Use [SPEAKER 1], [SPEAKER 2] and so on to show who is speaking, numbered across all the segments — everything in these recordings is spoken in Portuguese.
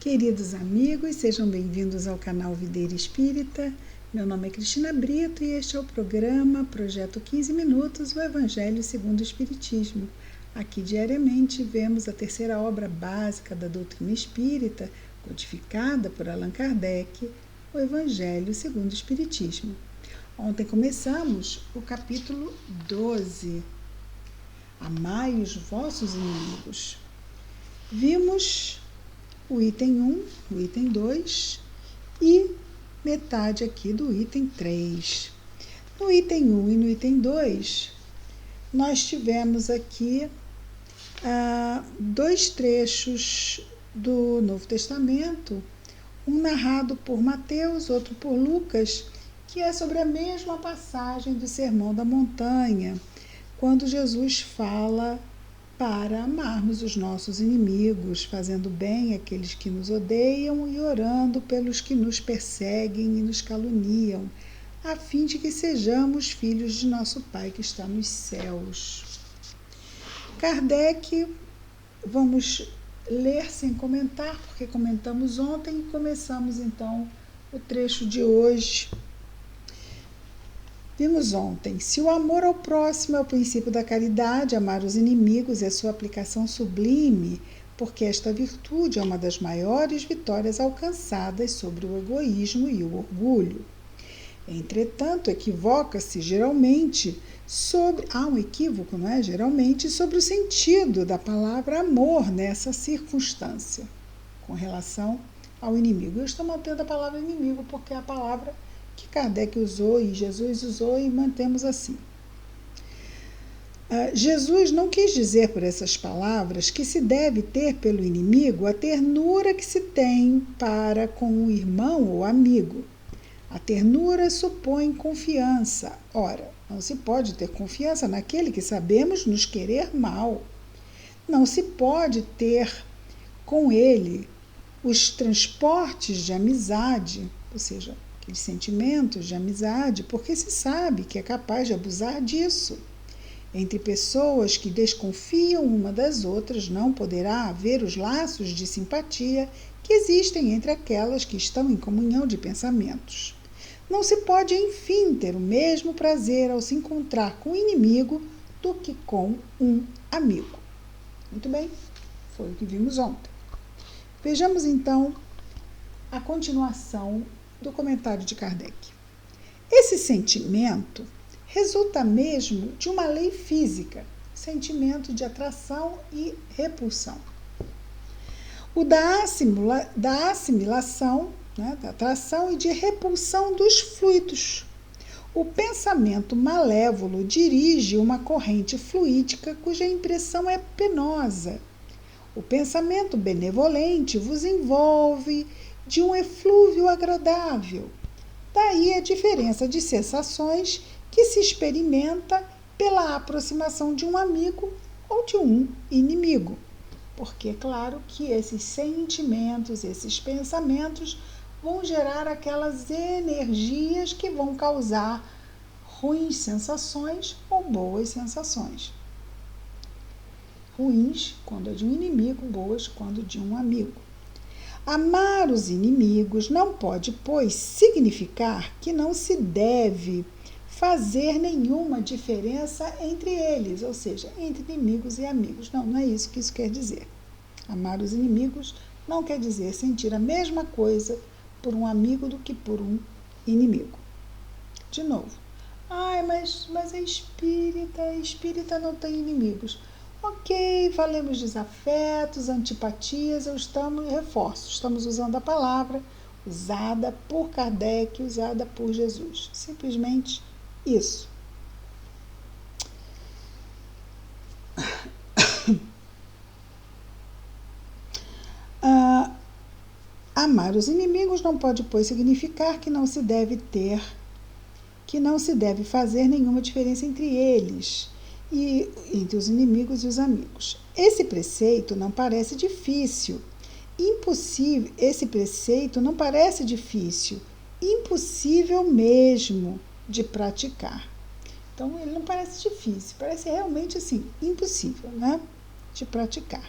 [SPEAKER 1] Queridos amigos, sejam bem-vindos ao canal Videira Espírita. Meu nome é Cristina Brito e este é o programa Projeto 15 Minutos, o Evangelho segundo o Espiritismo. Aqui diariamente vemos a terceira obra básica da doutrina espírita, codificada por Allan Kardec, o Evangelho segundo o Espiritismo. Ontem começamos o capítulo 12, Amai os vossos inimigos. Vimos o item 1, o item 2 e metade aqui do item 3. No item 1 e no item 2, nós tivemos aqui dois trechos do Novo Testamento, um narrado por Mateus, outro por Lucas, que é sobre a mesma passagem do Sermão da Montanha, quando Jesus fala para amarmos os nossos inimigos, fazendo bem àqueles que nos odeiam e orando pelos que nos perseguem e nos caluniam, a fim de que sejamos filhos de nosso Pai que está nos céus. Kardec, vamos ler sem comentar, porque comentamos ontem e começamos então o trecho de hoje. Vimos ontem, se o amor ao próximo é o princípio da caridade, amar os inimigos é sua aplicação sublime, porque esta virtude é uma das maiores vitórias alcançadas sobre o egoísmo e o orgulho. Entretanto, equivoca-se geralmente sobre... Há um equívoco, não é? Geralmente sobre o sentido da palavra amor nessa circunstância, com relação ao inimigo. Eu estou mantendo a palavra inimigo porque é a palavra que Kardec usou e Jesus usou e mantemos assim. Jesus não quis dizer por essas palavras que se deve ter pelo inimigo a ternura que se tem para com o irmão ou amigo. A ternura supõe confiança. Ora, não se pode ter confiança naquele que sabemos nos querer mal. Não se pode ter com ele os transportes de amizade, ou seja, aqueles sentimentos de amizade, porque se sabe que é capaz de abusar disso. Entre pessoas que desconfiam uma das outras, não poderá haver os laços de simpatia que existem entre aquelas que estão em comunhão de pensamentos. Não se pode, enfim, ter o mesmo prazer ao se encontrar com o inimigo do que com um amigo. Muito bem, foi o que vimos ontem. Vejamos, então, a continuação do comentário de Kardec. Esse sentimento resulta mesmo de uma lei física, sentimento de atração e repulsão. O da assimilação, da atração e de repulsão dos fluidos. O pensamento malévolo dirige uma corrente fluídica cuja impressão é penosa. O pensamento benevolente vos envolve de um eflúvio agradável. Daí a diferença de sensações que se experimenta pela aproximação de um amigo ou de um inimigo. Porque é claro que esses sentimentos, esses pensamentos vão gerar aquelas energias que vão causar ruins sensações ou boas sensações. Ruins quando é de um inimigo, boas quando de um amigo. Amar os inimigos não pode, pois, significar que não se deve fazer nenhuma diferença entre eles, ou seja, entre inimigos e amigos. Não é isso que isso quer dizer. Amar os inimigos não quer dizer sentir a mesma coisa por um amigo do que por um inimigo. De novo, mas é espírita não tem inimigos. Ok, falemos desafetos, antipatias, reforço. Estamos usando a palavra usada por Kardec, usada por Jesus. Simplesmente isso. Amar os inimigos não pode, pois, significar que não se deve fazer nenhuma diferença entre eles e entre os inimigos e os amigos. Esse preceito não parece difícil, impossível mesmo de praticar. Então, ele não parece difícil, parece realmente assim, impossível, de praticar.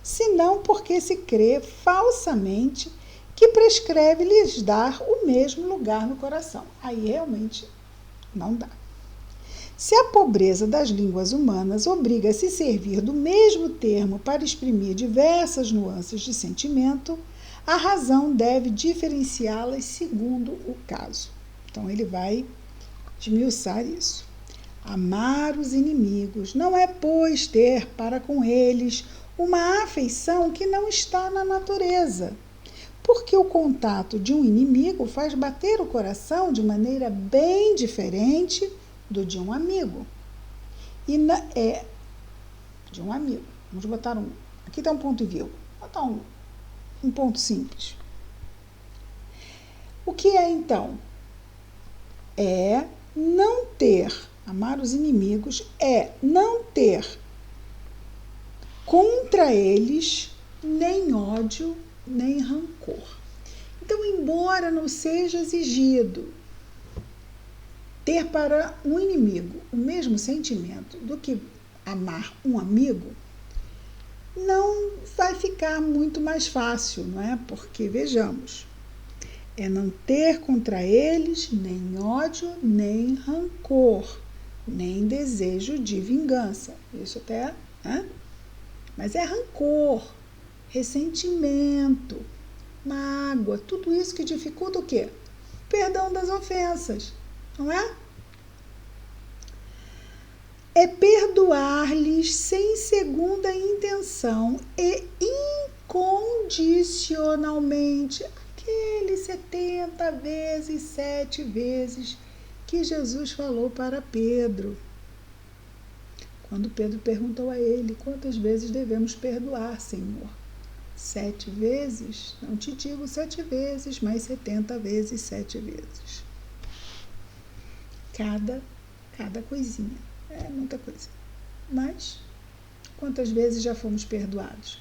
[SPEAKER 1] senão porque se crê falsamente que prescreve lhes dar o mesmo lugar no coração. Aí realmente não dá. Se a pobreza das línguas humanas obriga a se servir do mesmo termo para exprimir diversas nuances de sentimento, a razão deve diferenciá-las segundo o caso. Então, ele vai esmiuçar isso. Amar os inimigos não é, pois, ter para com eles uma afeição que não está na natureza, porque o contato de um inimigo faz bater o coração de maneira bem diferente do de um amigo. De um amigo. Vamos botar um. Aqui está um ponto e vírgula. Vou botar um ponto simples. O que é então? É não ter, amar os inimigos, é não ter contra eles nem ódio, nem rancor. Então, embora não seja exigido ter para um inimigo o mesmo sentimento do que amar um amigo, não vai ficar muito mais fácil, não é? Porque, vejamos, é não ter contra eles nem ódio, nem rancor, nem desejo de vingança. Isso até, né? Mas é rancor, ressentimento, mágoa, tudo isso que dificulta o quê? O perdão das ofensas, não é? É perdoar-lhes sem segunda intenção e incondicionalmente aqueles 70 vezes, 7 vezes que Jesus falou para Pedro. Quando Pedro perguntou a ele, quantas vezes devemos perdoar, Senhor? 7 vezes? Não te digo 7 vezes, mas 70 vezes, 7 vezes. Cada coisinha. É muita coisa. Mas, quantas vezes já fomos perdoados?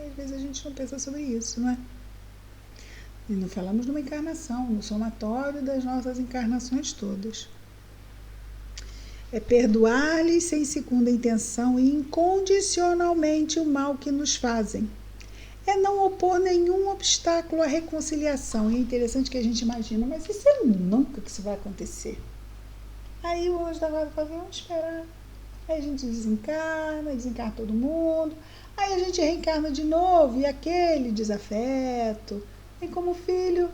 [SPEAKER 1] Às vezes a gente não pensa sobre isso, não é? E não falamos numa encarnação, no somatório das nossas encarnações todas. É perdoar-lhes sem segunda intenção e incondicionalmente o mal que nos fazem. É não opor nenhum obstáculo à reconciliação. E é interessante que a gente imagina, mas isso é nunca que isso vai acontecer. Aí o anjo da guarda fala, vamos esperar. Aí a gente desencarna todo mundo. Aí a gente reencarna de novo e aquele desafeto. Vem como filho.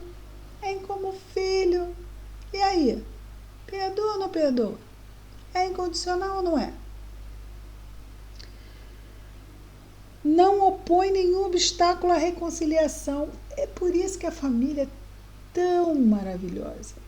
[SPEAKER 1] E aí? Perdoa ou não perdoa? É incondicional ou não é? Não opõe nenhum obstáculo à reconciliação. É por isso que a família é tão maravilhosa.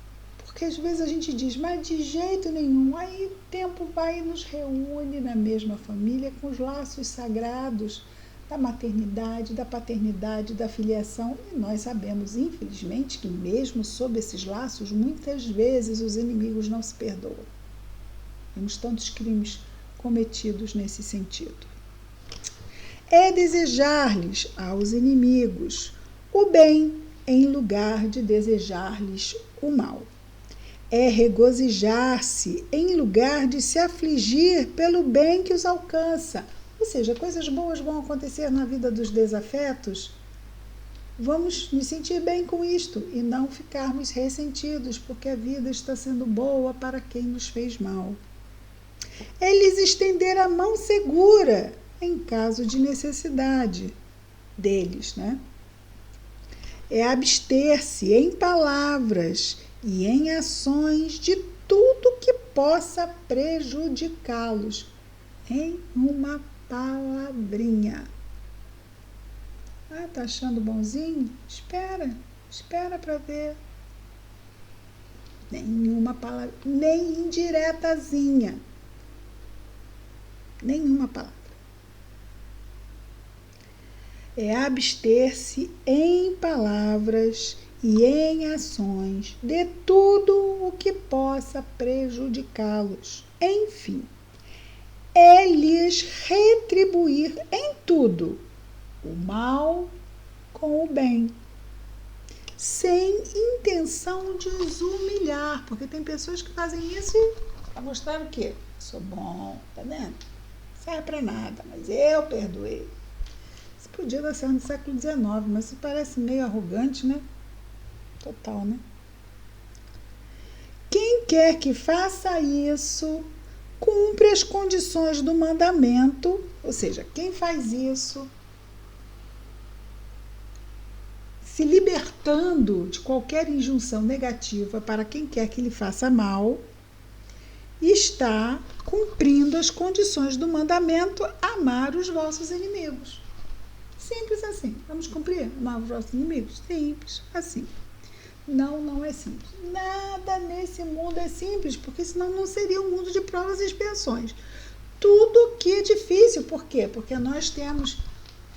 [SPEAKER 1] Porque às vezes a gente diz, mas de jeito nenhum. Aí o tempo vai e nos reúne na mesma família com os laços sagrados da maternidade, da paternidade, da filiação. E nós sabemos, infelizmente, que mesmo sob esses laços, muitas vezes os inimigos não se perdoam. Temos tantos crimes cometidos nesse sentido. É desejar-lhes aos inimigos o bem em lugar de desejar-lhes o mal. É regozijar-se em lugar de se afligir pelo bem que os alcança. Ou seja, coisas boas vão acontecer na vida dos desafetos. Vamos nos sentir bem com isto e não ficarmos ressentidos porque a vida está sendo boa para quem nos fez mal. É lhes estender a mão segura em caso de necessidade deles, né? É abster-se em palavras e em ações de tudo que possa prejudicá-los, em uma palavrinha. Tá achando bonzinho? Espera para ver. Nenhuma palavra, nem indiretazinha. Nenhuma palavra. É abster-se em palavras e em ações de tudo o que possa prejudicá-los. Enfim, é lhes retribuir em tudo o mal com o bem, sem intenção de os humilhar, porque tem pessoas que fazem isso para mostrar o quê? Sou bom, tá vendo? Serve para nada, mas eu perdoei. Podia dar certo no século XIX, mas isso parece meio arrogante, né? Total, né? Quem quer que faça isso, cumpre as condições do mandamento, ou seja, quem faz isso, se libertando de qualquer injunção negativa para quem quer que lhe faça mal, está cumprindo as condições do mandamento, amar os vossos inimigos. Simples assim. Vamos cumprir? Amar os vossos inimigos? Simples assim. Não, não é simples. Nada nesse mundo é simples, porque senão não seria um mundo de provas e expiações. Tudo que é difícil. Por quê? Porque nós temos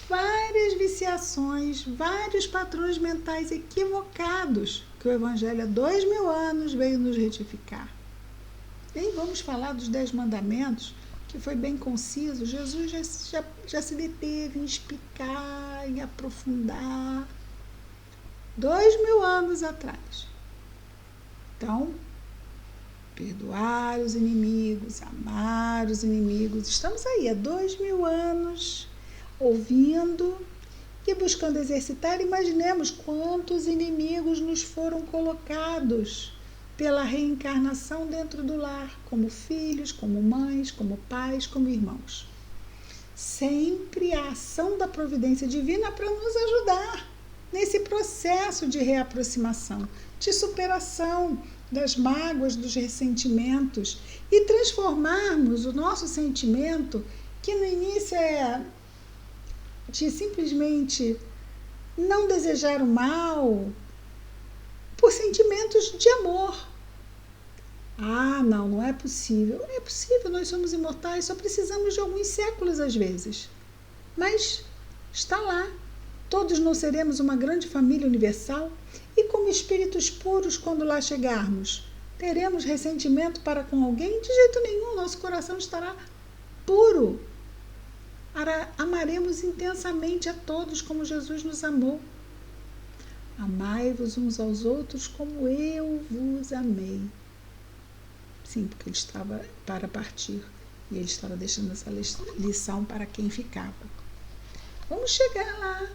[SPEAKER 1] várias viciações, vários padrões mentais equivocados que o Evangelho há 2000 anos veio nos retificar. Nem vamos falar dos 10 mandamentos, que foi bem conciso. Jesus já se deteve em explicar, em aprofundar, 2000 anos atrás. Então, perdoar os inimigos, amar os inimigos. Estamos aí há 2000 anos ouvindo e buscando exercitar. Imaginemos quantos inimigos nos foram colocados pela reencarnação dentro do lar, como filhos, como mães, como pais, como irmãos. Sempre a ação da providência divina para nos ajudar nesse processo de reaproximação, de superação das mágoas, dos ressentimentos e transformarmos o nosso sentimento, que no início é de simplesmente não desejar o mal, por sentimentos de amor. Ah, não, não é possível. É possível, nós somos imortais, só precisamos de alguns séculos às vezes. Mas está lá. Todos nós seremos uma grande família universal e como espíritos puros quando lá chegarmos. Teremos ressentimento para com alguém? De jeito nenhum, nosso coração estará puro. Amaremos intensamente a todos como Jesus nos amou. Amai-vos uns aos outros como eu vos amei. Sim, porque ele estava para partir e ele estava deixando essa lição para quem ficava. Vamos chegar lá.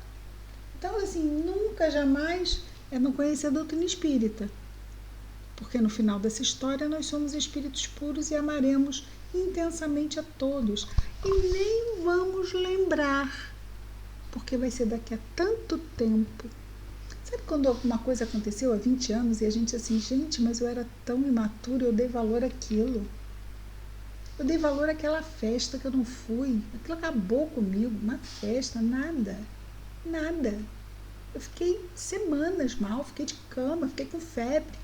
[SPEAKER 1] Então, assim, nunca, jamais é não conhecer a doutrina espírita. Porque no final dessa história nós somos espíritos puros e amaremos intensamente a todos. E nem vamos lembrar, porque vai ser daqui a tanto tempo. Sabe quando alguma coisa aconteceu há 20 anos e a gente assim, gente, mas eu era tão imaturo, eu dei valor àquilo. Eu dei valor àquela festa que eu não fui. Aquilo acabou comigo. Uma festa, nada. Nada. Eu fiquei semanas mal, fiquei de cama, fiquei com febre.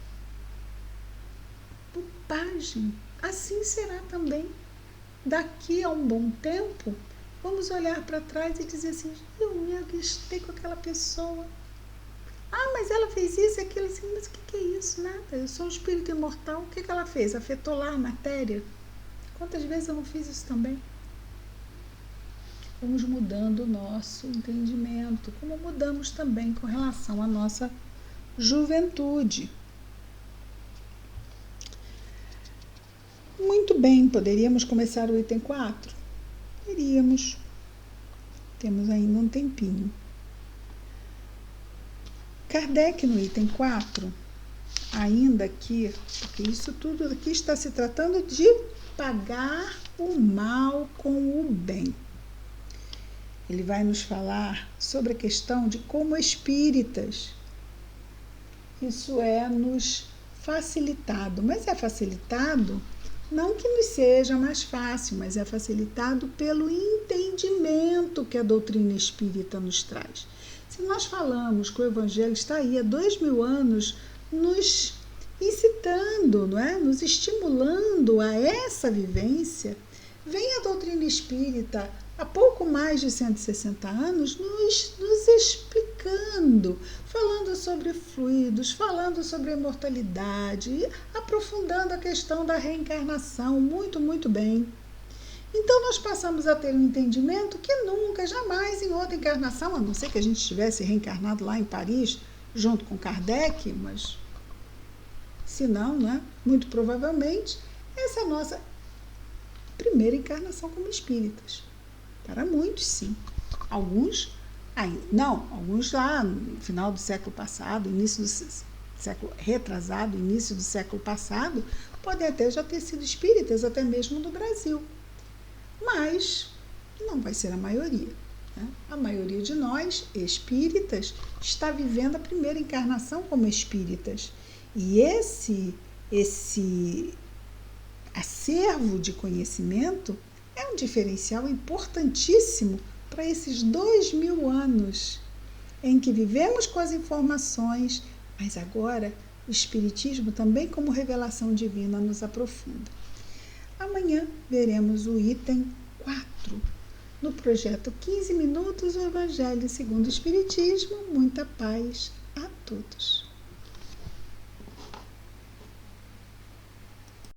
[SPEAKER 1] Bobagem. Assim será também. Daqui a um bom tempo, vamos olhar para trás e dizer assim, eu me agastei com aquela pessoa. Ah, mas ela fez isso e aquilo assim, mas o que é isso? Nada, eu sou um espírito imortal. O que ela fez? Afetou lá a matéria? Quantas vezes eu não fiz isso também? Vamos mudando o nosso entendimento, como mudamos também com relação à nossa juventude. Muito bem, poderíamos começar o item 4? Poderíamos. Temos ainda um tempinho. Kardec, no item 4, ainda aqui, porque isso tudo aqui está se tratando de pagar o mal com o bem. Ele vai nos falar sobre a questão de como espíritas isso é nos facilitado. Mas é facilitado não que nos seja mais fácil, mas é facilitado pelo entendimento que a doutrina espírita nos traz. Se nós falamos que o Evangelho está aí há 2000 anos nos incitando, não é? Nos estimulando a essa vivência, vem a doutrina espírita há pouco mais de 160 anos nos explicando, falando sobre fluidos, falando sobre a imortalidade, aprofundando a questão da reencarnação, muito, muito bem. Então, nós passamos a ter um entendimento que nunca, jamais em outra encarnação, a não ser que a gente estivesse reencarnado lá em Paris, junto com Kardec, mas se não, né? Muito provavelmente, essa é a nossa primeira encarnação como espíritas. Para muitos, sim. Alguns Não, alguns lá no final do século passado, início do século retrasado, início do século passado, podem até já ter sido espíritas, até mesmo no Brasil. Mas não vai ser a maioria. Né? A maioria de nós, espíritas, está vivendo a primeira encarnação como espíritas. E esse acervo de conhecimento é um diferencial importantíssimo para esses 2000 anos em que vivemos com as informações, mas agora o Espiritismo também como revelação divina nos aprofunda. Amanhã veremos o item 4 no projeto 15 Minutos, o Evangelho segundo o Espiritismo. Muita paz a todos.